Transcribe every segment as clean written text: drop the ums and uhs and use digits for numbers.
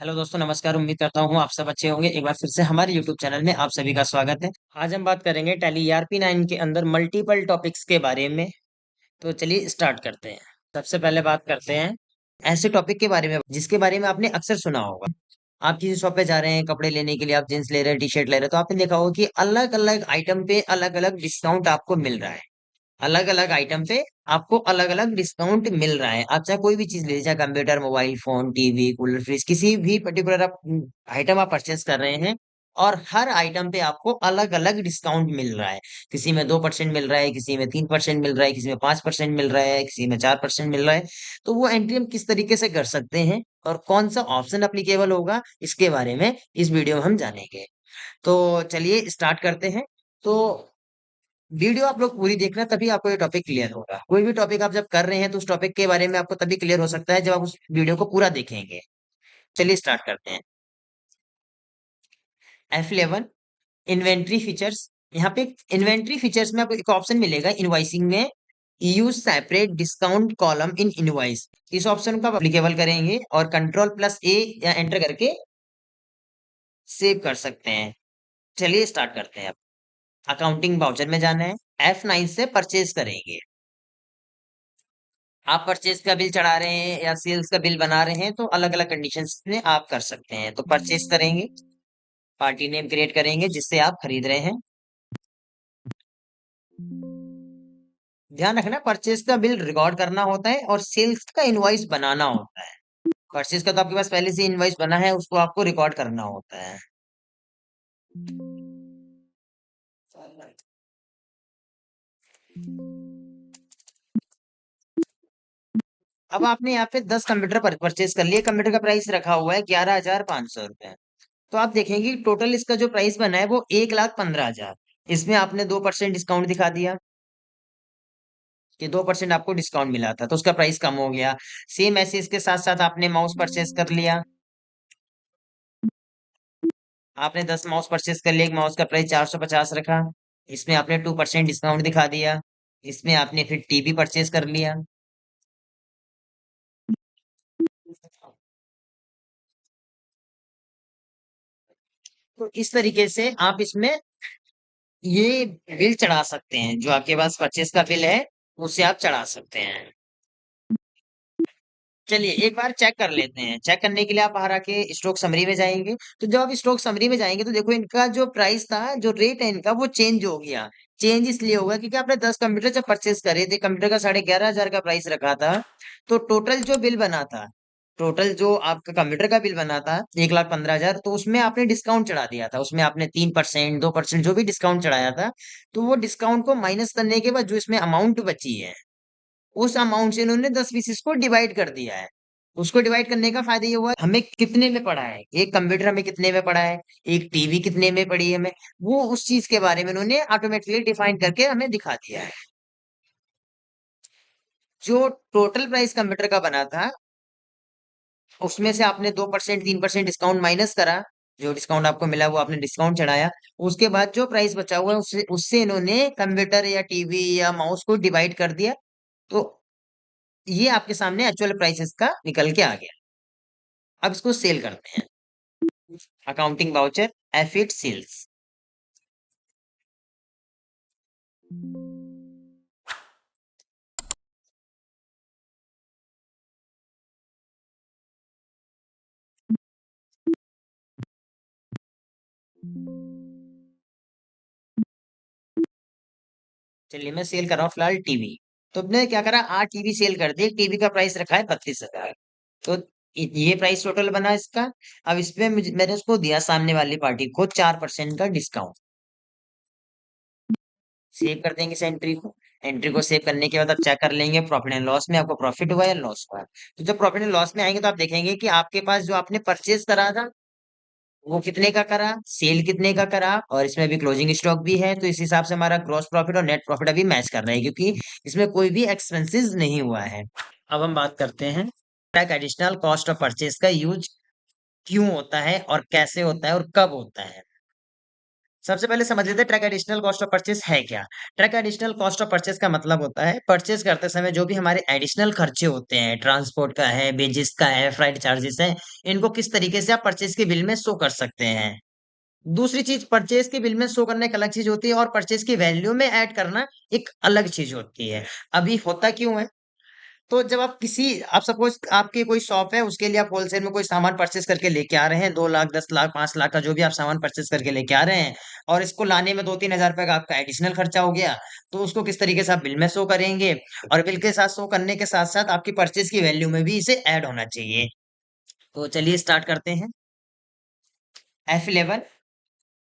Hello दोस्तों, नमस्कार। उम्मीद करता हूँ आप सब अच्छे होंगे। एक बार फिर से हमारे यूट्यूब चैनल में आप सभी का स्वागत है। आज हम बात करेंगे टैली ERP9 के अंदर मल्टीपल टॉपिक्स के बारे में। तो चलिए स्टार्ट करते हैं। सबसे पहले बात करते हैं ऐसे टॉपिक के बारे में जिसके बारे में आपने अक्सर सुना होगा। आप किसी शॉप पे जा रहे हैं कपड़े लेने के लिए, आप जींस ले रहे हैं, टी शर्ट ले रहे हैं, तो आपने देखा होगा कि अलग अलग आइटम पे अलग अलग डिस्काउंट आपको मिल रहा है। अलग अलग आइटम पे आपको अलग अलग डिस्काउंट मिल रहा है। आप चाहे कोई भी चीज ले लीजिए, चाहे computer, mobile phone, TV, cooler, fridge, किसी भी पर्टिकुलर आप आइटम आप परचेस कर रहे हैं और हर आइटम पे आपको अलग अलग डिस्काउंट मिल रहा है। किसी में 2% मिल रहा है, किसी में 3% मिल रहा है, किसी में 5% मिल रहा है, किसी में 4% मिल रहा है। तो वो एंट्री हम किस तरीके से कर सकते हैं और कौन सा ऑप्शन अप्लीकेबल होगा, इसके बारे में इस वीडियो में हम जानेंगे। तो चलिए स्टार्ट करते हैं। तो वीडियो आप लोग पूरी देखना, तभी आपको ये टॉपिक क्लियर होगा। कोई भी टॉपिक आप जब कर रहे हैं तो उस टॉपिक के बारे में आपको तभी क्लियर हो सकता है जब आप उस वीडियो को पूरा देखेंगे। चलिए स्टार्ट करते हैं। F11 inventory features. यहाँ पे इन्वेंट्री फीचर्स में आपको एक ऑप्शन मिलेगा इनवॉइसिंग में, use separate discount column in invoice. इस ऑप्शन को आप अप्लीकेबल करेंगे और कंट्रोल+A या एंटर करके सेव कर सकते हैं। चलिए स्टार्ट करते हैं। अब अकाउंटिंग वाउचर में जाना है। F9 से परचेज करेंगे। आप परचेज का बिल चढ़ा रहे हैं या सेल्स का बिल बना रहे हैं तो अलग अलग कंडीशंस में आप कर सकते हैं। तो परचेज करेंगे, पार्टी नेम क्रिएट करेंगे जिससे आप खरीद रहे हैं। ध्यान रखना, परचेज का बिल रिकॉर्ड करना होता है और सेल्स का इनवॉइस बनाना होता है। परचेज का तो आपके पास पहले से इनवॉइस बना है, उसको आपको रिकॉर्ड करना होता है। अब आपने यहाँ पे 10 कंप्यूटर परचेज कर लिए। कंप्यूटर का प्राइस रखा हुआ है 11,500 रुपए। तो आप देखेंगे कि टोटल इसका जो प्राइस बना है वो 1,15,000। इसमें आपने 2% डिस्काउंट दिखा दिया कि 2% आपको डिस्काउंट मिला था, तो उसका प्राइस कम हो गया। सेम ऐसे इसके साथ साथ आपने माउस परचेस कर लिया। आपने 10 माउस परचेस कर लिया, एक माउस का प्राइस 450 रखा। इसमें आपने 2% डिस्काउंट दिखा दिया। इसमें आपने फिर टीवी परचेस कर लिया। तो इस तरीके से आप इसमें ये बिल चढ़ा सकते हैं। जो आपके पास परचेस का बिल है उसे आप चढ़ा सकते हैं। चलिए एक बार चेक कर लेते हैं। चेक करने के लिए आप बाहर आके स्टॉक समरी में जाएंगे। तो जब आप स्टॉक समरी में जाएंगे तो देखो इनका जो प्राइस था, जो रेट है इनका, वो चेंज हो गया। चेंज इसलिए होगा क्योंकि आपने 10 कंप्यूटर जब परचेस करे थे, कंप्यूटर का 11,500 का प्राइस रखा था। तो टोटल जो बिल बना था, टोटल जो आपका कंप्यूटर का बिल बना था 1,15,000, तो उसमें आपने डिस्काउंट चढ़ा दिया था। उसमें आपने 3%, 2% जो भी डिस्काउंट चढ़ाया था, तो वो डिस्काउंट को माइनस करने के बाद जो इसमें अमाउंट बची है, उस अमाउंट से इन्होंने 10 पीसेस को डिवाइड कर दिया है। उसको डिवाइड करने का फायदा ये हुआ हमें कितने में पड़ा है, एक कंप्यूटर हमें कितने में पड़ा है, एक टीवी कितने में पड़ी है हमें, वो उस चीज के बारे में उन्होंने ऑटोमेटिकली डिफाइन करके हमें दिखा दिया है। जो टोटल प्राइस कंप्यूटर का बना था उसमें से आपने 2%, 3% डिस्काउंट माइनस करा। जो डिस्काउंट आपको मिला वो आपने डिस्काउंट चढ़ाया। उसके बाद जो प्राइस बचा हुआ है उससे उससे इन्होंने कंप्यूटर या टीवी या माउस को डिवाइड कर दिया। तो ये आपके सामने एक्चुअल प्राइसेस का निकल के आ गया। अब इसको सेल करते हैं। Accounting voucher, एफिट sales. चलिए मैं सेल कर रहा हूँ फिलहाल टीवी। तो मैंने क्या करा, 8 टीवी सेल कर दिए। टीवी का प्राइस रखा है 32,000। तो ये प्राइस टोटल बना इसका। अब इसमें मैंने उसको दिया सामने वाली पार्टी को 4% का डिस्काउंट। सेव कर देंगे इस एंट्री को। एंट्री को सेव करने के बाद आप चेक कर लेंगे प्रॉफिट एंड लॉस में आपको प्रॉफिट हुआ या लॉस हुआ है। तो जब प्रॉफिट एंड लॉस में आएंगे तो आप देखेंगे कि आपके पास जो आपने परचेज करा था वो कितने का करा, सेल कितने का करा, और इसमें अभी क्लोजिंग स्टॉक भी है। तो इस हिसाब से हमारा ग्रॉस प्रॉफिट और नेट प्रॉफिट अभी मैच कर रहा है क्योंकि इसमें कोई भी एक्सपेंसेस नहीं हुआ है। अब हम बात करते हैं एडिशनल कॉस्ट ऑफ परचेज का यूज क्यों होता है और कैसे होता है और कब होता है। सबसे पहले समझ लेते हैं truck additional cost of purchase है क्या। Truck additional cost of purchase का मतलब होता है परचेस करते समय जो भी हमारे एडिशनल खर्चे होते हैं, ट्रांसपोर्ट का है, वेजेस का है, फ्लाइट चार्जेस है, इनको किस तरीके से आप परचेस के बिल में शो कर सकते हैं। दूसरी चीज, परचेज के बिल में शो करना एक अलग चीज होती है और परचेज की वैल्यू में ऐड करना एक अलग चीज होती है। अभी होता क्यों है, तो जब आप किसी, आप सपोज आपकी कोई शॉप है, उसके लिए आप होलसेल में कोई सामान परचेस करके लेके आ रहे हैं, 2 लाख 10 लाख 5 लाख का जो भी आप सामान परचेस करके लेके आ रहे हैं, और इसको लाने में 2-3 हजार रुपए का आपका एडिशनल खर्चा हो गया, तो उसको किस तरीके से आप बिल में शो करेंगे, और बिल के साथ शो करने के साथ साथ आपकी परचेस की वैल्यू में भी इसे ऐड होना चाहिए। तो चलिए स्टार्ट करते हैं। F11,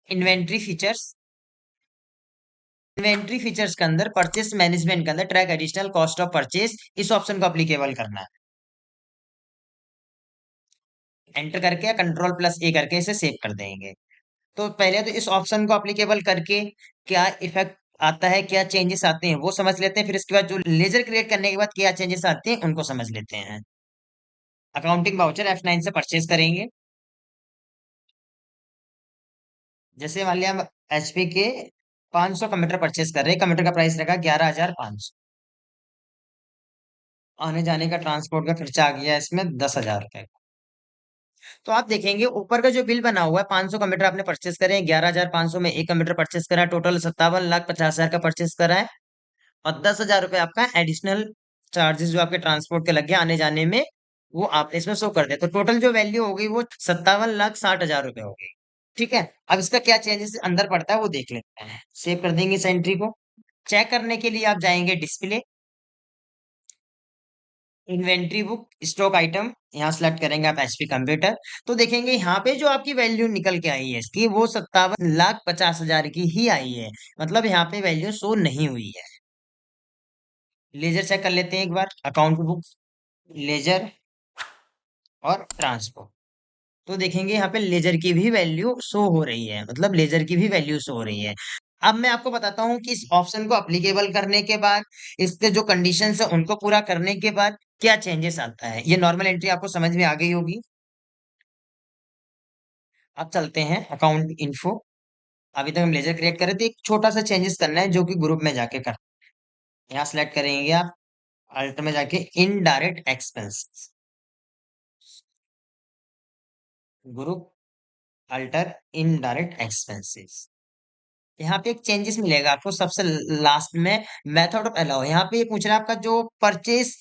inventory features. Inventory features के अंदर परचेस मैनेजमेंट के अंदर track additional cost of purchase, इस ऑप्शन को अप्लीकेबल करना है। एंटर करके या कंट्रोल+A करके इसे सेव कर देंगे। तो पहले तो इस ऑप्शन को अप्लीकेबल करके क्या इफेक्ट आता है, क्या चेंजेस आते हैं वो समझ लेते हैं, फिर इसके बाद जो लेजर क्रिएट करने के बाद क्या चेंजेस आते हैं उनको समझ लेते हैं। अकाउंटिंग वाउचर F9 से परचेज करेंगे। जैसे मान लिया हम HP के 500 कंप्यूटर परचेज कर रहे हैं, कंप्यूटर का प्राइस रखा 11,500, आने जाने का ट्रांसपोर्ट का खर्चा आ गया इसमें 10,000 रुपए। तो आप देखेंगे ऊपर का जो बिल बना हुआ है, 500 कंप्यूटर आपने परचेस करे हैं, 11,500 में एक कंप्यूटर परचेस करा है, टोटल 57,50,000 का परचेस करा है, और 10,000 रुपए आपका एडिशनल चार्जेस जो आपके ट्रांसपोर्ट के लग गए आने जाने में, वो आपने इसमें शो कर दिया। तो टोटल जो वैल्यू होगी वो 57,60,000 रुपए होगी। ठीक है, अब इसका क्या चेंजेस अंदर पड़ता है वो देख लेते हैं। सेव कर देंगे इस एंट्री को। चेक करने के लिए आप जाएंगे display, inventory book, stock item, यहाँ सेलेक्ट करेंगे आप HP कंप्यूटर। तो देखेंगे यहाँ पे जो आपकी वैल्यू निकल के आई है इसकी, वो 57,50,000 की ही आई है। मतलब यहाँ पे वैल्यू शो नहीं हुई है। लेजर चेक कर लेते हैं एक बार, अकाउंट बुक, लेजर और ट्रांसपोर्ट। तो देखेंगे यहाँ पे लेजर की भी वैल्यू शो हो रही है, मतलब लेजर की भी वैल्यू शो हो रही है। अब मैं आपको बताता हूँ कि इस ऑप्शन को अप्लीकेबल करने के बाद, इसके जो कंडीशंस है उनको पूरा करने के बाद क्या चेंजेस आता है। ये नॉर्मल एंट्री आपको समझ में आ गई होगी। अब चलते हैं अकाउंट इन्फो। अभी तक हम लेजर क्रिएट कर रहे थे, एक छोटा सा चेंजेस करना है जो कि ग्रुप में जाके कर, यहाँ सेलेक्ट करेंगे आप, अल्ट में जाके indirect expense, group, alter, indirect expenses. यहाँ पे एक चेंजेस मिलेगा आपको सबसे लास्ट में, मेथड ऑफ अलाउ। यहाँ पे ये पूछ रहा है आपका जो परचेस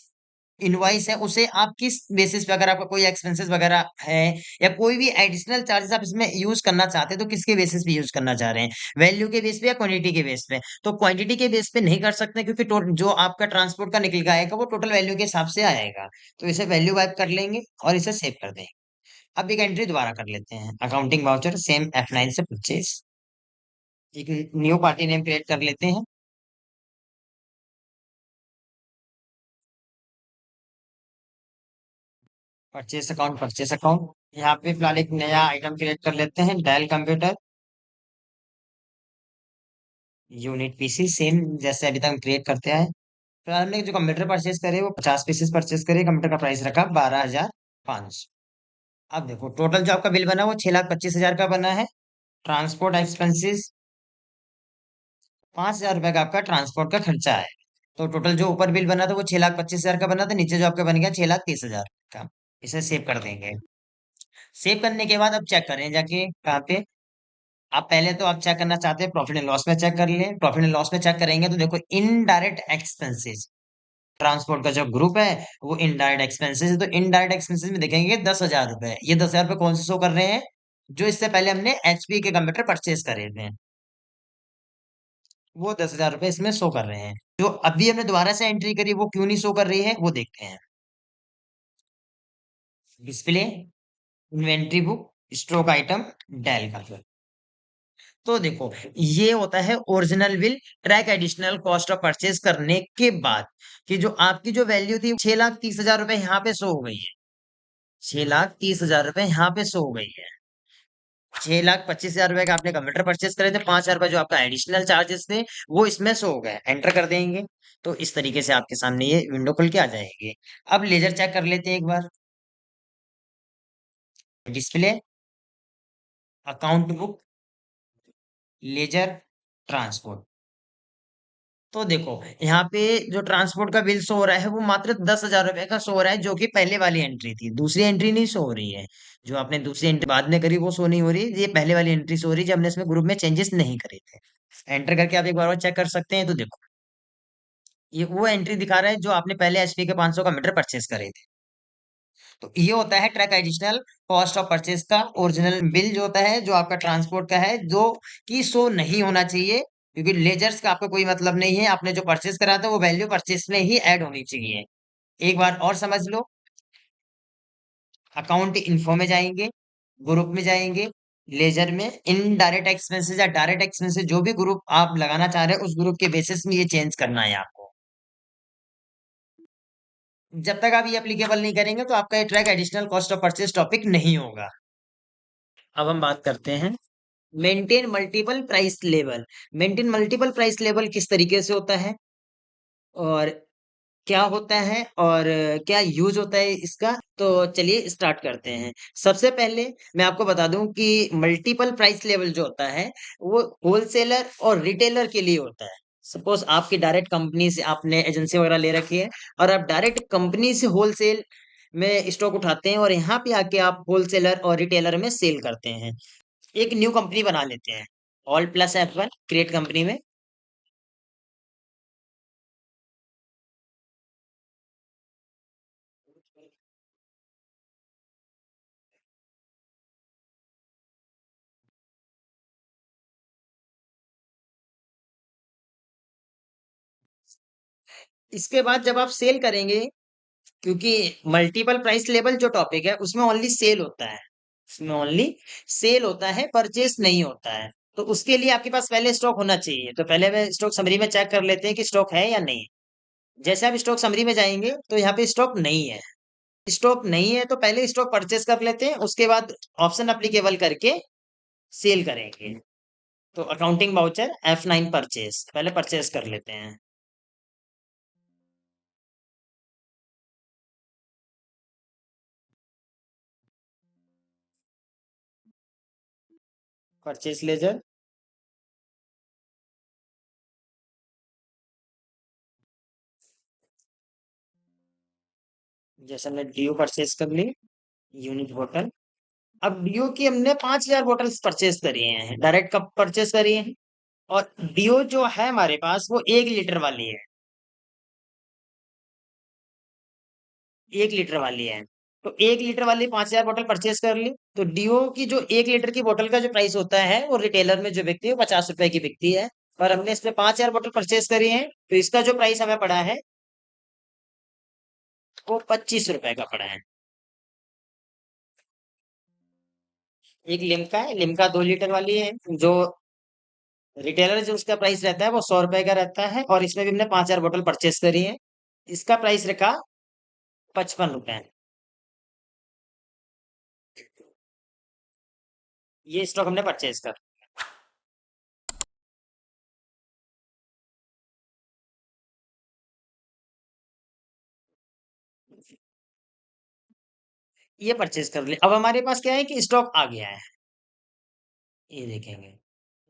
इनवाइस है उसे आप किस बेसिस पे, अगर आपका कोई एक्सपेंसेस वगैरह है या कोई भी एडिशनल चार्जेस आप इसमें यूज करना चाहते हैं, तो किसके बेसिस पे यूज करना चाह रहे हैं, वैल्यू के बेस पे या क्वांटिटी के बेस पे। तो क्वांटिटी के बेस पे नहीं कर सकते क्योंकि जो आपका ट्रांसपोर्ट का निकल के आएगा वो टोटल वैल्यू के हिसाब से आएगा। तो इसे वैल्यू वाइप कर लेंगे और इसे सेव कर देंगे। अब एक एंट्री दोबारा कर लेते हैं, अकाउंटिंग वाउचर, सेम F9 से परचेस, एक न्यू पार्टी नेम क्रिएट कर लेते हैं। परचेस अकाउंट, परचेस अकाउंट, यहाँ पे फिलहाल एक नया आइटम क्रिएट कर लेते हैं, del computer unit PC, same जैसे अभी तक हम क्रिएट करते हैं। फिलहाल हमने जो कंप्यूटर परचेस करे वो 50 पीसेस परचेस करे, कंप्यूटर का प्राइस रखा 12,500। अब देखो टोटल जो आपका बिल बना वो 6,25,000 का बना है। ट्रांसपोर्ट एक्सपेंसेस 5,000 रुपए का आपका ट्रांसपोर्ट का खर्चा है। तो टोटल जो ऊपर बिल बना था वो 6,25,000 का बना था, नीचे जो आपका बन गया 6,30,000 का। इसे सेव कर देंगे। सेव करने के बाद अब चेक करें जाके कहाँ पे, आप पहले तो आप चेक करना चाहते हैं प्रॉफिट एंड लॉस में चेक कर लें। प्रॉफिट एंड लॉस में चेक करेंगे तो देखो इनडायरेक्ट एक्सपेंसेस, ट्रांसपोर्ट का जो ग्रुप है वो इनडायरेक्ट एक्सपेंसेस है। तो इनडायरेक्ट एक्सपेंसेस में देखेंगे 10,000 रुपए, ये 10,000 रुपए कौन से शो कर रहे हैं, जो इससे पहले हमने HP के कंप्यूटर परचेज करे थे, वो 10,000 रुपए इसमें शो कर रहे हैं। जो अभी हमने दोबारा से एंट्री करी वो क्यों नहीं शो कर रही है वो देखते हैं। Display, inventory book, stock item, डेल का। तो देखो ये होता है original bill track additional cost of purchase करने के बाद, कि जो आपकी जो वैल्यू थी 6,30,000 रुपए यहाँ पे शो हो गई है, 6,30,000 रुपए यहाँ पे शो हो गई है। 6,25,000 रुपए का आपने कंप्यूटर परचेज करे थे, 5,000 रुपए जो आपका एडिशनल चार्जेस थे वो इसमें शो हो गए। एंटर कर देंगे तो इस तरीके से आपके सामने ये विंडो खुल के आ जाएगी। अब लेजर चेक कर लेते हैं एक बार, display, account book, ledger transport. तो देखो, यहाँ पे जो ट्रांसपोर्ट का बिल शो हो रहा है वो मात्र 10,000 रुपए का शो हो रहा है, जो कि पहले वाली एंट्री थी। दूसरी एंट्री नहीं शो हो रही है। जो आपने दूसरी एंट्री बाद में करी वो शो नहीं हो रही, ये पहले वाली एंट्री शो हो रही है, जब हमने इसमें ग्रुप में चेंजेस नहीं करे थे। एंटर करके आप एक बार और चेक कर सकते हैं। तो देखो, ये वो एंट्री दिखा रहा है जो आपने पहले एचपी के 500 का मीटर परचेस करे थे। तो ये होता है truck additional cost of purchase का ओरिजिनल बिल, जो होता है जो आपका ट्रांसपोर्ट का है, जो कि शो नहीं होना चाहिए, क्योंकि लेजर्स का आपका कोई मतलब नहीं है। आपने जो परचेज करा था वो वैल्यू परचेज में ही ऐड होनी चाहिए। एक बार और समझ लो। अकाउंट इन्फो में जाएंगे, ग्रुप में जाएंगे, लेजर में इनडायरेक्ट एक्सपेंसेस या डायरेक्ट एक्सपेंसेस, जो भी ग्रुप आप लगाना चाह रहे हैं उस ग्रुप के बेसिस में ये चेंज करना है आपको। जब तक आप ये एप्लीकेबल नहीं करेंगे तो आपका ये track additional cost of purchase topic नहीं होगा। अब हम बात करते हैं maintain multiple price level. Maintain multiple price level किस तरीके से होता है, और क्या होता है, और क्या यूज होता है इसका। तो चलिए स्टार्ट करते हैं। सबसे पहले मैं आपको बता दूं कि मल्टीपल प्राइस लेवल जो होता है वो होलसेलर और रिटेलर के लिए होता है। सपोज आपकी डायरेक्ट कंपनी से आपने एजेंसी वगैरह ले रखी है, और आप डायरेक्ट कंपनी से होलसेल में स्टॉक उठाते हैं और यहाँ पे आके आप होलसेलर और रिटेलर में सेल करते हैं। एक न्यू कंपनी बना लेते हैं, all plus F1 create company में। इसके बाद जब आप सेल करेंगे, क्योंकि मल्टीपल प्राइस लेवल जो टॉपिक है उसमें ओनली सेल होता है, उसमें ओनली सेल होता है, परचेस नहीं होता है। तो उसके लिए आपके पास पहले स्टॉक होना चाहिए। तो पहले मैं स्टॉक समरी में चेक कर लेते हैं कि स्टॉक है या नहीं। जैसे आप स्टॉक समरी में जाएंगे तो यहाँ पे स्टॉक नहीं है। स्टॉक नहीं है तो पहले स्टॉक परचेस कर लेते हैं, उसके बाद ऑप्शन अप्लीकेबल करके सेल करेंगे। तो अकाउंटिंग वाउचर F9 परचेस, पहले परचेस कर लेते हैं। परचेस लेजर, जैसे हमने ड्यू परचेस कर ली, यूनिट बोतल। अब डीओ की हमने 5,000 बोतल्स परचेज करी हैं, डायरेक्ट कब परचेज करी हैं। और डीओ जो है हमारे पास वो 1 लीटर वाली है, 1 लीटर वाली है। तो 1 लीटर वाली 5,000 बोतल परचेज कर ली। तो डीओ की जो 1 लीटर की बोतल का जो प्राइस होता है वो रिटेलर में जो बिकती है वो 50 रुपए की बिकती है। पर हमने इसमें 5,000 बोतल परचेज करी है, तो इसका जो प्राइस हमें पड़ा है वो 25 रुपए का पड़ा है। एक लिम्का है, लिम्का 2 लीटर वाली है, जो रिटेलर जो उसका प्राइस रहता है वो 100 रुपए का रहता है, और इसमें भी हमने 5,000 बोतल परचेस करी है। इसका प्राइस रखा 55 रुपए। ये स्टॉक हमने परचेज कर, ये परचेज कर लिया। अब हमारे पास क्या है कि स्टॉक आ गया है। ये देखेंगे,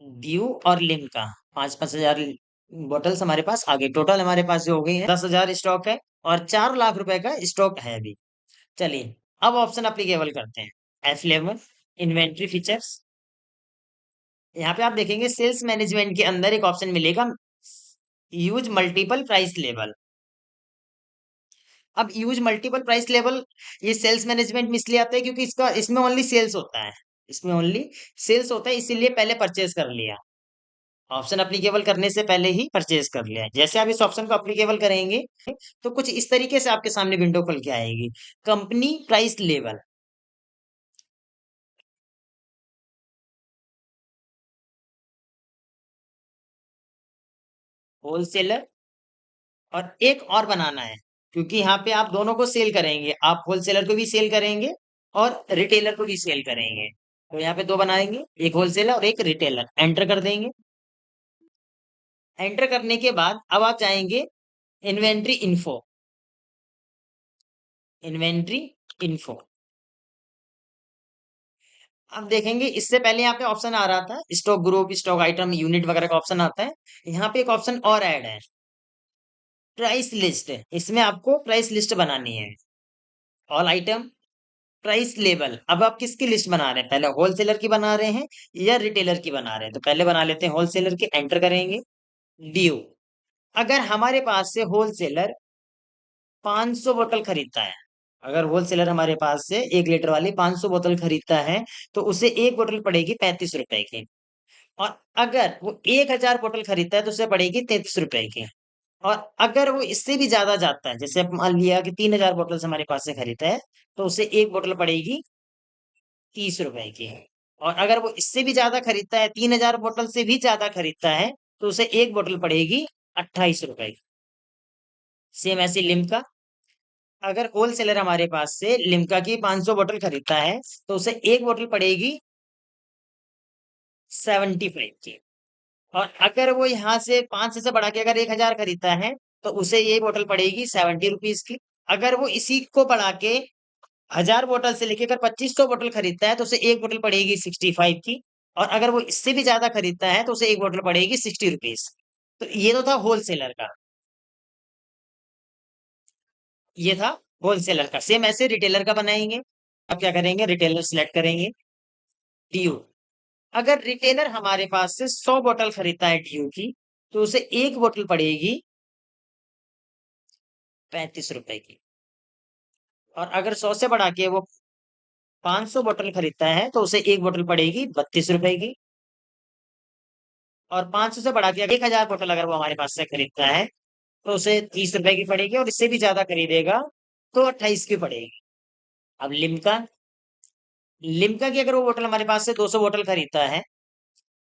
ड्यू और लिम का 5,000 बोतल्स हमारे पास आ गई। टोटल हमारे पास जो हो गई है 10,000 स्टॉक है, और 4 लाख रुपए का स्टॉक है अभी। चलिए, अब ऑप्शन अप्लीकेबल करते हैं। F11 inventory features. यहाँ पे आप देखेंगे सेल्स मैनेजमेंट के अंदर एक ऑप्शन मिलेगा, यूज मल्टीपल प्राइस लेवल। अब यूज मल्टीपल प्राइस लेवल ये सेल्स मैनेजमेंट में इसलिए आता है क्योंकि इसका इसमें ओनली सेल्स होता है, इसमें ओनली सेल्स होता है, इसीलिए पहले परचेज कर लिया। ऑप्शन अप्लीकेबल करने से पहले ही परचेज कर लिया। जैसे आप इस ऑप्शन को अप्लीकेबल करेंगे तो कुछ इस तरीके से आपके सामने विंडो खुल के आएगी। कंपनी प्राइस लेवल, होलसेलर, और एक और बनाना है, क्योंकि यहाँ पे आप दोनों को सेल करेंगे, आप होलसेलर को भी सेल करेंगे और रिटेलर को भी सेल करेंगे। तो यहाँ पे दो बनाएंगे, एक होलसेलर और एक रिटेलर। एंटर कर देंगे। एंटर करने के बाद अब आप जाएंगे इन्वेंट्री इन्फो, इन्वेंट्री इन्फो। अब देखेंगे इससे पहले यहाँ पे ऑप्शन आ रहा था stock group, stock item, unit वगैरह का ऑप्शन आता है। यहाँ पे एक ऑप्शन और ऐड है, प्राइस लिस्ट। इसमें आपको प्राइस लिस्ट बनानी है। All item, price level. अब आप किसकी लिस्ट बना रहे हैं, पहले होलसेलर की बना रहे हैं या रिटेलर की बना रहे हैं? तो पहले बना लेते हैं होलसेलर की, एंटर करेंगे। ड्यू, अगर हमारे पास से होलसेलर 500 बोतल खरीदता है, अगर होलसेलर हमारे पास से 1 लीटर वाली 500 बोतल खरीदता है, तो उसे एक बोतल पड़ेगी 35 रुपए की। और अगर वो 1000 बोतल खरीदता है तो उसे पड़ेगी 33 रुपए की। और अगर वो इससे भी ज्यादा जाता है, जैसे अब मान लिया कि 3000 बोतल हमारे पास से खरीदता है, तो उसे एक बोतल पड़ेगी 30 रुपए की। और अगर वो इससे भी ज्यादा खरीदता है, 3000 बोतल से भी ज्यादा खरीदता है, तो उसे एक बोतल पड़ेगी 28 रुपए की। सेम ऐसी लिम्का, अगर होलसेलर हमारे पास से लिम्का की 500 बोतल खरीदता है, तो उसे एक बोतल पड़ेगी 75 की। और अगर वो यहाँ से 500 से बढ़ा के अगर 1000 खरीदता है, तो उसे ये बोतल पड़ेगी 70 रुपीज की। अगर वो इसी को बढ़ा के 1000 बोतल से लेके अगर 2500 बोतल खरीदता है, तो उसे एक बोतल पड़ेगी 65 की। और अगर वो इससे भी ज्यादा खरीदता है, तो उसे एक बोतल पड़ेगी 60 रुपीज। तो ये तो था होलसेलर का, ये था होलसेलर का। सेम ऐसे रिटेलर का बनाएंगे। अब क्या करेंगे, रिटेलर सिलेक्ट करेंगे। ड्यू, अगर रिटेलर हमारे पास से 100 बोतल खरीदता है ड्यू की, तो उसे एक बोतल पड़ेगी 35 रुपए की। और अगर 100 से बढ़ा के वो 500 बोतल खरीदता है, तो उसे एक बोतल पड़ेगी 32 रुपए की। और 500 से बढ़ा के 1000 बोतल अगर वो हमारे पास से खरीदता है, तो उसे 30 रुपए की पड़ेगी। और इससे भी ज्यादा खरीदेगा तो 28 की पड़ेगी। अब लिम्का, लिम्का की अगर वो बोतल हमारे पास से 200 बोतल खरीदता है,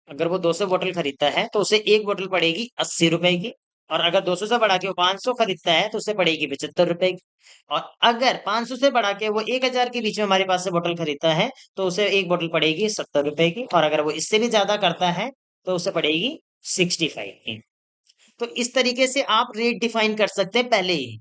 अगर वो 200 बोतल खरीदता है, तो उसे एक बोतल पड़ेगी 80 रुपए की। और अगर 200 से बढ़ा के वो 500 खरीदता है, तो उसे पड़ेगी 75 रुपए की। और अगर 500 से बढ़ा के वो 1000 के बीच में हमारे पास से बोतल खरीदता है, तो उसे एक बोतल पड़ेगी 70 रुपए की। और अगर वो इससे भी ज्यादा करता है, तो उसे पड़ेगी 65 की। तो इस तरीके से आप रेट डिफाइन कर सकते हैं पहले ही।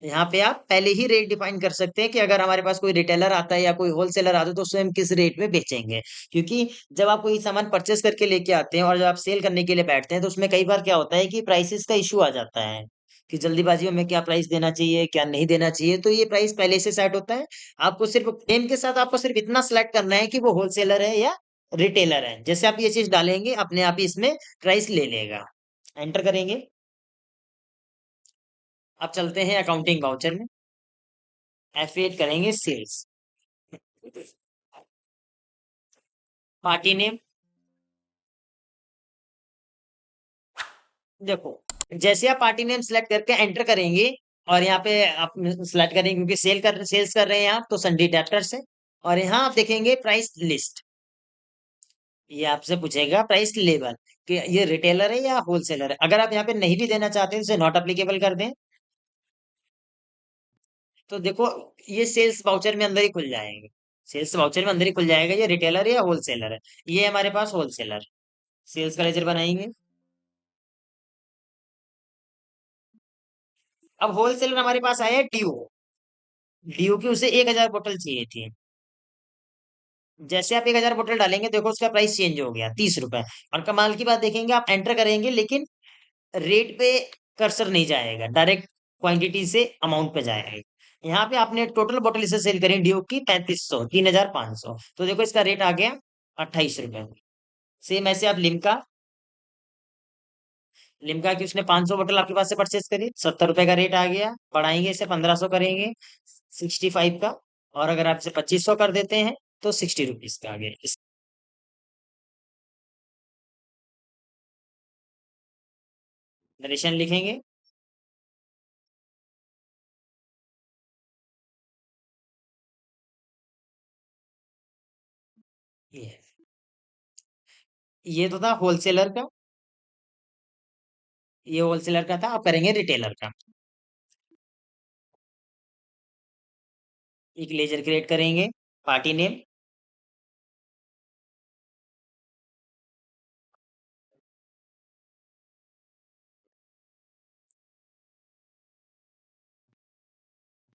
यहाँ पे आप पहले ही रेट डिफाइन कर सकते हैं कि अगर हमारे पास कोई रिटेलर आता है या कोई होलसेलर आता है, तो उससे हम किस रेट में बेचेंगे। क्योंकि जब आप कोई सामान परचेस करके लेके आते हैं और जब आप सेल करने के लिए बैठते हैं, तो उसमें कई बार क्या होता है कि प्राइसेस का इशू आ जाता है कि जल्दीबाजी में हमें क्या प्राइस देना चाहिए, क्या नहीं देना चाहिए। तो ये प्राइस पहले से सेट होता है। आपको सिर्फ नेम के साथ आपको सिर्फ इतना सेलेक्ट करना है कि वो होलसेलर है या रिटेलर है। जैसे आप ये चीज डालेंगे, अपने आप ही इसमें प्राइस ले लेगा। एंटर करेंगे। अब चलते हैं अकाउंटिंग वाउचर में, एफ करेंगे सेल्स। पार्टी नेम, देखो जैसे आप पार्टी नेम सेलेक्ट करके एंटर करेंगे, और यहाँ पे आप सेलेक्ट करेंगे क्योंकि सेल्स कर रहे हैं आप, तो संडी डेप्टर्स है। और यहाँ आप देखेंगे प्राइस लिस्ट, ये आपसे पूछेगा प्राइस लेवल कि ये रिटेलर है या होलसेलर है। अगर आप यहाँ पे नहीं भी देना चाहते हैं, तो नॉट अप्लीकेबल कर दें। तो देखो ये सेल्स वाउचर में अंदर ही खुल जाएंगे, सेल्स वाउचर में अंदर ही खुल जाएगा ये रिटेलर है या होलसेलर है। ये हमारे पास होलसेलर, सेल्स का लेजर बनाएंगे। अब होलसेलर हमारे पास आया है ड्यू, ड्यू की उसे 1000 बोतल चाहिए थी। जैसे आप 1000 बोतल डालेंगे, देखो उसका प्राइस चेंज हो गया 30 रुपए। और कमाल की बात देखेंगे, आप एंटर करेंगे लेकिन रेट पे कर्सर नहीं जाएगा, डायरेक्ट क्वांटिटी से अमाउंट पे जाएगा। यहाँ पे आपने टोटल बोतल इसे सेल करें ड्यू की 3500, 3500, तो देखो इसका रेट आ गया 28 रुपए। सेम ऐसे आप लिम्का, लिम्का की उसने 500 बोतल आपके पास से परचेस करी, 70 रुपए का रेट आ गया। बढ़ाएंगे इसे 1500 करेंगे, 65 का। और अगर आप इसे 2500 कर देते हैं, तो 60 रुपीज का आ गया। इस नरेशन लिखेंगे। ये है, ये तो था होलसेलर का, ये होलसेलर का था। आप करेंगे रिटेलर का। एक लेजर क्रिएट करेंगे, पार्टी नेम,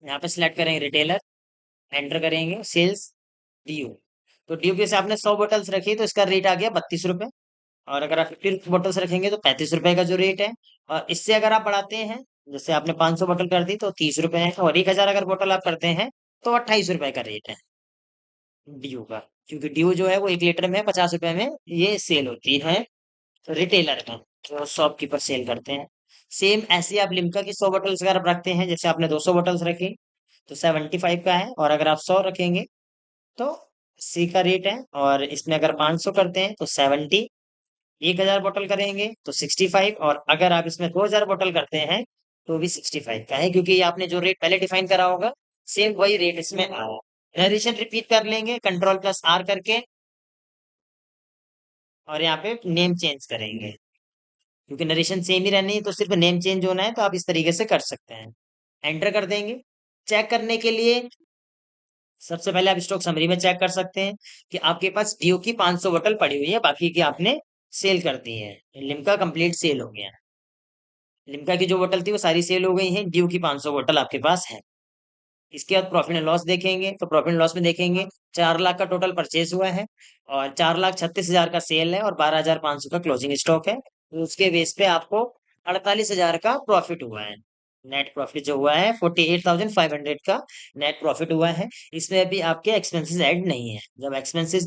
यहाँ पे सिलेक्ट करेंगे रिटेलर, एंटर करेंगे सेल्स ड्यू। तो ड्यू के से आपने 100 बोतल्स रखी तो इसका रेट आ गया 32 रुपए। और अगर आप 50 बोतल्स रखेंगे तो 35 रुपए का जो रेट है। और इससे अगर आप बढ़ाते हैं, जैसे आपने 500 बोतल कर दी तो 30 रुपए है, और 1000 अगर बोतल आप करते हैं तो 28 रुपए का रेट है ड्यू का। क्योंकि ड्यू जो है वो 1 लीटर में 50 रुपए में ये सेल होती है रिटेलर में, जो शॉपकीपर सेल करते हैं। सेम ऐसे ही आप लिम्का की 100 बोतल्स अगर आप रखते हैं, जैसे आपने 200 बोतल्स रखी तो 75 का है, और अगर आप 100 रखेंगे तो सी का रेट है। और इसमें अगर 500 करते हैं तो 70, 1000 बोतल करेंगे तो 65, और अगर आप इसमें 2000 बोतल करते हैं तो भी 65 का है, क्योंकि ये आपने जो रेट पहले डिफाइन करा होगा सेम वही रेट इसमें आया। नरेशन रिपीट कर लेंगे कंट्रोल प्लस आर करके, और यहाँ पे नेम चेंज करेंगे, क्योंकि नरेशन सेम ही रहनी है तो सिर्फ नेम चेंज होना है, तो आप इस तरीके से कर सकते हैं। एंटर कर देंगे। चेक करने के लिए सबसे पहले आप स्टॉक समरी में चेक कर सकते हैं कि आपके पास ड्यू की 500 बोतल पड़ी हुई है, बाकी की आपने सेल कर दी है। लिम्का कंप्लीट सेल हो गया। लिम्का की जो बोतल थी वो सारी सेल हो गई है, ड्यू की 500 बोतल आपके पास है। इसके बाद प्रॉफिट एंड लॉस देखेंगे, तो प्रॉफिट एंड लॉस में देखेंगे 4 लाख का टोटल परचेज हुआ है, और 4,36,000 का सेल है, और 12,500 का क्लोजिंग स्टॉक है। तो उसके बेस पे आपको 48,000 का प्रॉफिट हुआ है। नेट प्रॉफिट जो हुआ है 48,500 का नेट प्रॉफिट हुआ है। इसमें अभी आपके एक्सपेंसेस ऐड नहीं है। जब एक्सपेंसेस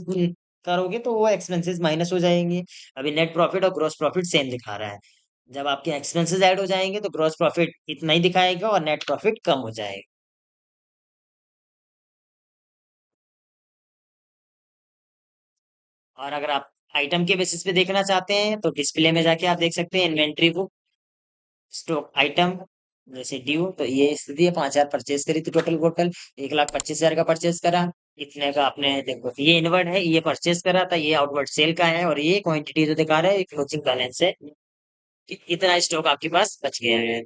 करोगे तो वो एक्सपेंसेस माइनस हो जाएंगे। अभी नेट प्रॉफिट और ग्रॉस प्रॉफिट सेम दिखा रहा है। जब आपके एक्सपेंसेस ऐड हो जाएंगे तो ग्रॉस प्रॉफिट इतना ही दिखाएगा और नेट प्रॉफिट कम हो जाएगा। और अगर आप आइटम के बेसिस पे देखना चाहते हैं तो डिस्प्ले में जाके आप देख सकते हैं इन्वेंट्री बुक, स्टॉक आइटम, जैसे ड्यू तो ये स्थिति है 5,000 परचेज करी थी टोटल बोतल, 1,25,000 का परचेज करा। इतने का आपने देखो ये इनवर्ड है, ये परचेज करा था, ये आउटवर्ड सेल का है, और ये क्वांटिटी जो दिखा रहा है क्लोजिंग बैलेंस है कि इतना स्टॉक आपके पास बच गया है।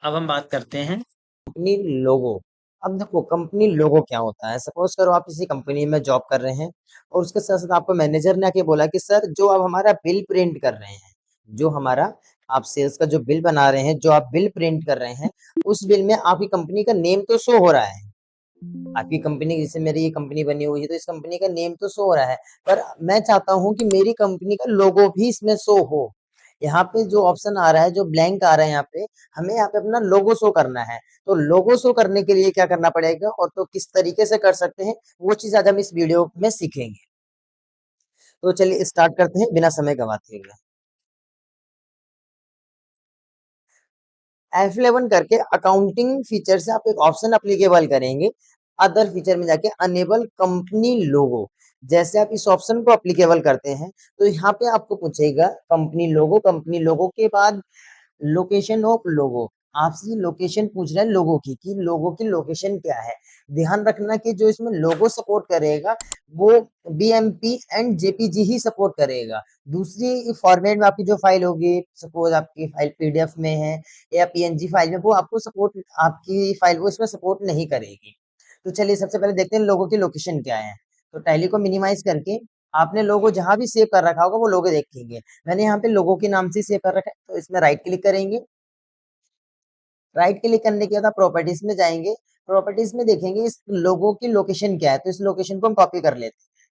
अब हम बात करते हैं कंपनी लोगो। अब देखो कंपनी लोगो क्या होता है। सपोज करो आप किसी कंपनी में जॉब कर रहे हैं, और उसके साथ साथ आपको मैनेजर ने आके बोला कि सर जो आप हमारा बिल प्रिंट कर रहे हैं, जो हमारा आप सेल्स का जो बिल बना रहे हैं, जो आप बिल प्रिंट कर रहे हैं, उस बिल में आपकी कंपनी का नेम तो शो हो रहा है। आपकी कंपनी जैसे मेरी ये कंपनी बनी हुई है तो इस कंपनी का नेम तो शो हो रहा है, पर मैं चाहता हूँ कि मेरी कंपनी का लोगो भी इसमें शो हो। यहाँ पे जो ऑप्शन आ रहा है, जो ब्लैंक आ रहा है यहाँ पे, हमें यहाँ पे अपना लोगो शो करना है। तो लोगो शो करने के लिए क्या करना पड़ेगा और तो किस तरीके से कर सकते हैं, वो चीज आज हम इस वीडियो में सीखेंगे। तो चलिए स्टार्ट करते हैं बिना समय गवाते हुए। F11 करके अकाउंटिंग फीचर से आप एक ऑप्शन अप्लीकेबल करेंगे। अदर फीचर में जाके अनेबल कंपनी लोगो। जैसे आप इस ऑप्शन को अप्लीकेबल करते हैं तो यहाँ पे आपको पूछेगा कंपनी लोगो के बाद लोकेशन ऑफ लोगो। आपसे लोकेशन पूछ रहा है लोगो की, कि लोगो की लोकेशन क्या है। ध्यान रखना कि जो इसमें लोगो सपोर्ट करेगा वो BMP and JPG he support करेगा। दूसरी फॉर्मेट में आपकी जो फाइल होगी, सपोज आपकी फाइल पीडीएफ में है या पीएनजी फाइल में, वो आपको सपोर्ट, आपकी फाइल वो इसमें सपोर्ट नहीं करेगी। तो चलिए सबसे पहले देखते हैं लोगो की लोकेशन क्या है। तो टैली को मिनिमाइज करके आपने लोगो जहां भी सेव कर रखा होगा वो लोगो देखेंगे। मैंने यहाँ पे लोगो के नाम से सेव कर रखा है, तो इसमें राइट क्लिक करेंगे। राइट क्लिक करने के बाद आप प्रॉपर्टीज में जाएंगे। प्रॉपर्टीज में देखेंगे इस लोगो की लोकेशन क्या है, तो इस लोकेशन को हम कॉपी कर लेते हैं।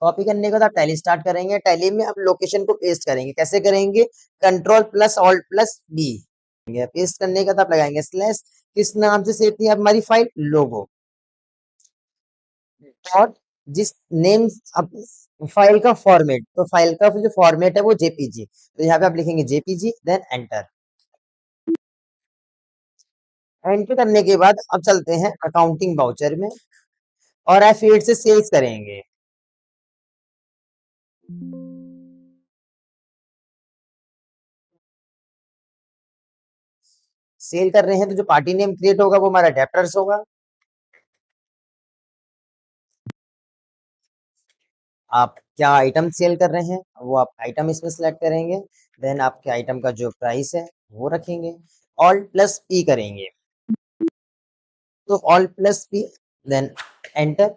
कॉपी करने के बाद आप टैली स्टार्ट करेंगे। टैली में आप लोकेशन को पेस्ट करेंगे। कैसे करेंगे? Control plus alt plus B. Paste करने के बाद आप लगाएंगे स्लैश। किस नाम से सेव थी हमारी फाइल? लोगो। और जिस नेम अब फाइल का फॉर्मेट, तो फाइल का जो फॉर्मेट है वो जेपीजी, तो यहाँ पे आप लिखेंगे जेपीजी, देन एंटर। एंटर करने के बाद अब चलते हैं अकाउंटिंग वाउचर में, और एफ8 से सेल्स करेंगे। सेल कर रहे हैं तो जो पार्टी नेम क्रिएट होगा वो हमारा डेप्टर्स होगा। आप क्या आइटम सेल कर रहे हैं वो आप आइटम इसमें सेलेक्ट करेंगे। देन आपके आइटम का जो प्राइस है वो रखेंगे। ऑल्ट प्लस पी करेंगे, तो alt plus P, then enter.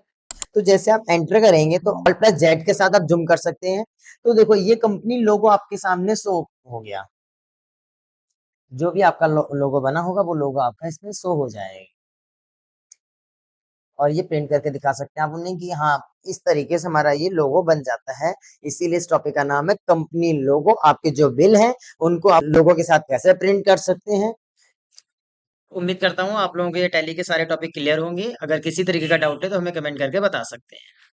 तो जैसे आप एंटर करेंगे तो ऑल्ट प्लस जेड के साथ आप जूम कर सकते हैं। तो देखो ये कंपनी लोगो आपके सामने शो हो गया। जो भी आपका लोगो बना होगा वो लोगो आपका इसमें शो हो जाएगा। और ये प्रिंट करके दिखा सकते हैं आप उन्हें कि हाँ, इस तरीके से हमारा ये लोगो बन जाता है। इसीलिए इस टॉपिक का नाम है कंपनी लोगो। आपके जो बिल हैं, उनको आप लोगो के साथ कैसे प्रिंट कर सकते हैं। उम्मीद करता हूँ आप लोगों के ये टैली के सारे टॉपिक क्लियर होंगे। अगर किसी तरीके का डाउट है तो हमें कमेंट करके बता सकते हैं।